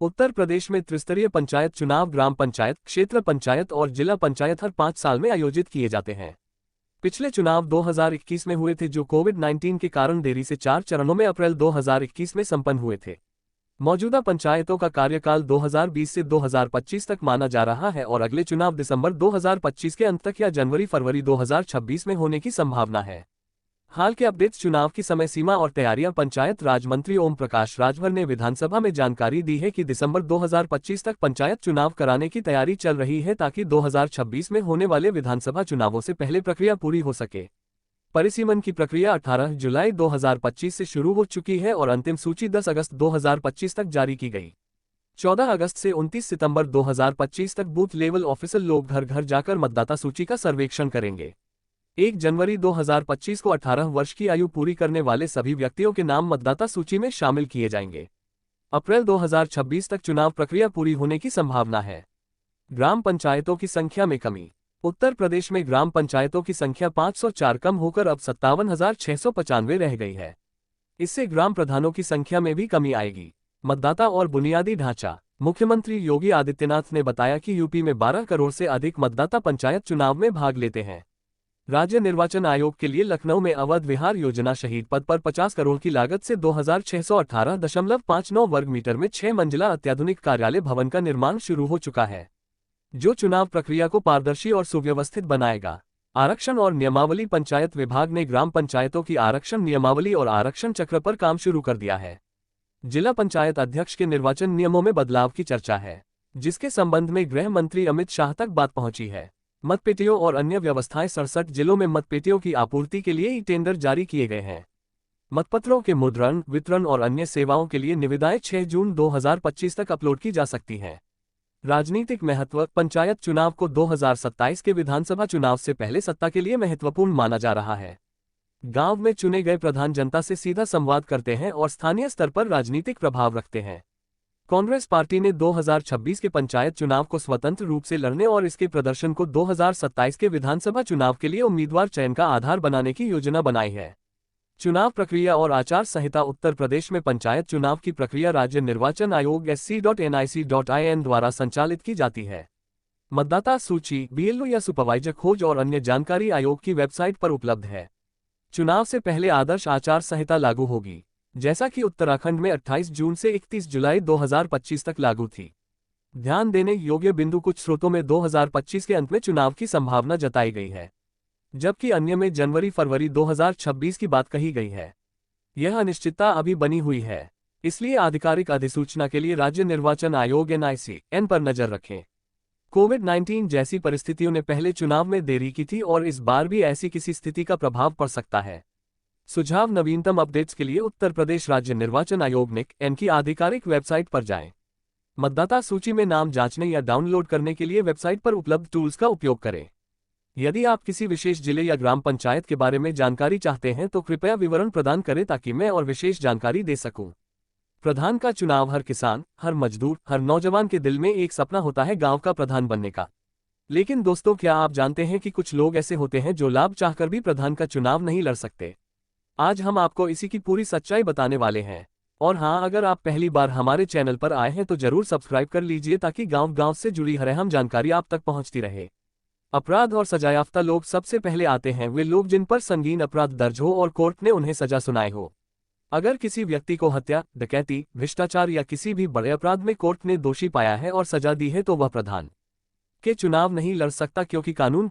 उत्तर प्रदेश में त्रिस्तरीय पंचायत चुनाव ग्राम पंचायत, क्षेत्र पंचायत और जिला पंचायत हर 5 साल में आयोजित किए जाते हैं। पिछले चुनाव 2021 में हुए थे, जो कोविड-19 के कारण देरी से 4 चरणों में अप्रैल 2021 में संपन्न हुए थे। मौजूदा पंचायतों का कार्यकाल 2020 से 2025 तक माना जा रहा है और अगले चुनाव दिसंबर 2025 के अंत तक या जनवरी-फरवरी 2026 में होने की संभावना है। हाल के अपडेट्स चुनाव की समय सीमा और तैयारियां। पंचायत राज मंत्री ओम प्रकाश राजभर ने विधानसभा में जानकारी दी है कि दिसंबर 2025 तक पंचायत चुनाव कराने की तैयारी चल रही है, ताकि 2026 में होने वाले विधानसभा चुनावों से पहले प्रक्रिया पूरी हो सके। परिसीमन की प्रक्रिया 18 जुलाई 2025 से शुरू हो चुकी है और अंतिम सूची 10 अगस्त 2025 तक जारी की गई। 14 अगस्त से 29 सितंबर 2025 तक बूथ लेवल ऑफिसर लोग घर घर जाकर मतदाता सूची का सर्वेक्षण करेंगे। 1 जनवरी 2025 को 18 वर्ष की आयु पूरी करने वाले सभी व्यक्तियों के नाम मतदाता सूची में शामिल किए जाएंगे। अप्रैल 2026 तक चुनाव प्रक्रिया पूरी होने की संभावना है। ग्राम पंचायतों की संख्या में कमी। उत्तर प्रदेश में ग्राम पंचायतों की संख्या 504 कम होकर अब 57,695 रह गई है। इससे ग्राम प्रधानों की संख्या में भी कमी आएगी। मतदाता और बुनियादी ढांचा। मुख्यमंत्री योगी आदित्यनाथ ने बताया कि यूपी में 12 करोड़ से अधिक मतदाता पंचायत चुनाव में भाग लेते हैं। राज्य निर्वाचन आयोग के लिए लखनऊ में अवध विहार योजना शहीद पथ पर 50 करोड़ की लागत से 2618.59 वर्ग मीटर में 6 मंजिला अत्याधुनिक कार्यालय भवन का निर्माण शुरू हो चुका है, जो चुनाव प्रक्रिया को पारदर्शी और सुव्यवस्थित बनाएगा। आरक्षण और नियमावली। पंचायत विभाग ने ग्राम पंचायतों की आरक्षण नियमावली और आरक्षण चक्र पर काम शुरू कर दिया है। जिला पंचायत अध्यक्ष के निर्वाचन नियमों में बदलाव की चर्चा है, जिसके संबंध में गृह मंत्री अमित शाह तक बात पहुंची है। मतपेटियों और अन्य व्यवस्थाएं। 67 जिलों में मतपेटियों की आपूर्ति के लिए ई टेंडर जारी किए गए हैं। मतपत्रों के मुद्रण, वितरण और अन्य सेवाओं के लिए निविदाएं 6 जून 2025 तक अपलोड की जा सकती हैं। राजनीतिक महत्व। पंचायत चुनाव को 2027 के विधानसभा चुनाव से पहले सत्ता के लिए महत्वपूर्ण माना जा रहा है। गांव में चुने गए प्रधान जनता से सीधा संवाद करते हैं और स्थानीय स्तर पर राजनीतिक प्रभाव रखते हैं। कांग्रेस पार्टी ने 2026 के पंचायत चुनाव को स्वतंत्र रूप से लड़ने और इसके प्रदर्शन को 2027 के विधानसभा चुनाव के लिए उम्मीदवार चयन का आधार बनाने की योजना बनाई है। चुनाव प्रक्रिया और आचार संहिता। उत्तर प्रदेश में पंचायत चुनाव की प्रक्रिया राज्य निर्वाचन आयोग sc.nic.in द्वारा संचालित की जाती है। मतदाता सूची, बीएलओ या सुपरवाइजर खोज और अन्य जानकारी आयोग की वेबसाइट पर उपलब्ध है। चुनाव से पहले आदर्श आचार संहिता लागू होगी, जैसा कि उत्तराखंड में 28 जून से 31 जुलाई 2025 तक लागू थी। ध्यान देने योग्य बिंदु। कुछ स्रोतों में 2025 के अंत में चुनाव की संभावना जताई गई है, जबकि अन्य में जनवरी-फरवरी 2026 की बात कही गई है। यह अनिश्चितता अभी बनी हुई है, इसलिए आधिकारिक अधिसूचना के लिए राज्य निर्वाचन आयोग NIC पर नजर रखें। कोविड-19 जैसी परिस्थितियों ने पहले चुनाव में देरी की थी और इस बार भी ऐसी किसी स्थिति का प्रभाव पड़ सकता है। सुझाव। नवीनतम अपडेट्स के लिए उत्तर प्रदेश राज्य निर्वाचन आयोग NIC की आधिकारिक वेबसाइट पर जाएं। मतदाता सूची में नाम जांचने या डाउनलोड करने के लिए वेबसाइट पर उपलब्ध टूल्स का उपयोग करें। यदि आप किसी विशेष जिले या ग्राम पंचायत के बारे में जानकारी चाहते हैं तो कृपया विवरण प्रदान करें, ताकि मैं और विशेष जानकारी दे सकूं। प्रधान का चुनाव। हर किसान, हर मजदूर, हर नौजवान के दिल में एक सपना होता है गांव का प्रधान बनने का। लेकिन दोस्तों, क्या आप जानते हैं कि कुछ लोग ऐसे होते हैं जो लाभ चाहकर भी प्रधान का चुनाव नहीं लड़ सकते? आज हम आपको इसी की पूरी सच्चाई बताने वाले हैं। और हाँ, अगर आप पहली बार हमारे चैनल पर आए हैं तो जरूर सब्सक्राइब कर लीजिए, ताकि गांव-गांव से जुड़ी हर अहम जानकारी आप तक पहुंचती रहे। अपराध और सजायाफ्ता लोग। सबसे पहले आते हैं वे लोग जिन पर संगीन अपराध दर्ज हो और कोर्ट ने उन्हें सजा सुनाई हो। अगर किसी व्यक्ति को हत्या, डकैती, भ्रष्टाचार या किसी भी बड़े अपराध में कोर्ट ने दोषी पाया है और सजा दी है तो वह प्रधान के चुनाव नहीं लड़ सकता, क्योंकि कानून